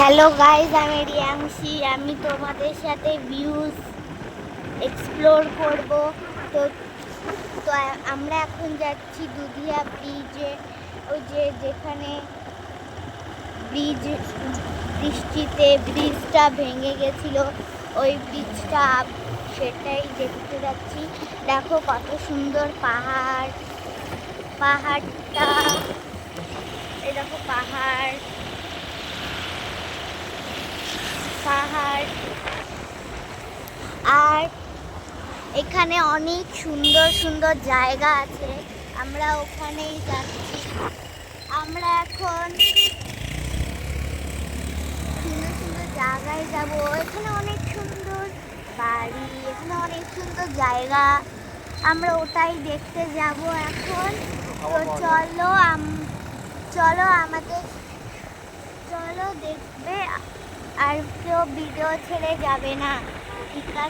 Hello guys, আমি রিয়াংশী। আমি তোমাদের সাথে ভিউজ এক্সপ্লোর করব। তো তো আমরা এখন যাচ্ছি দুধিয়া ব্রিজে। ওই যেখানে বৃষ্টিতে ব্রিজটা ভেঙে গেছিল, ওই ব্রিজটা সেটাই দেখতে যাচ্ছি। দেখো কত সুন্দর পাহাড়টা, এই দেখো পাহাড়। আর এখানে অনেক সুন্দর সুন্দর জায়গা আছে, আমরা ওখানেই যাচ্ছি। আমরা এখন সুন্দর সুন্দর জায়গায় যাব। এখানে অনেক সুন্দর বাড়ি, এখানে অনেক সুন্দর জায়গা, আমরা ওটাই দেখতে যাব এখন। তো চলো আমাদের, চলো দেখবে। আর কেউ ভিডিও ছেড়ে যাবে না, ঠিক আছে?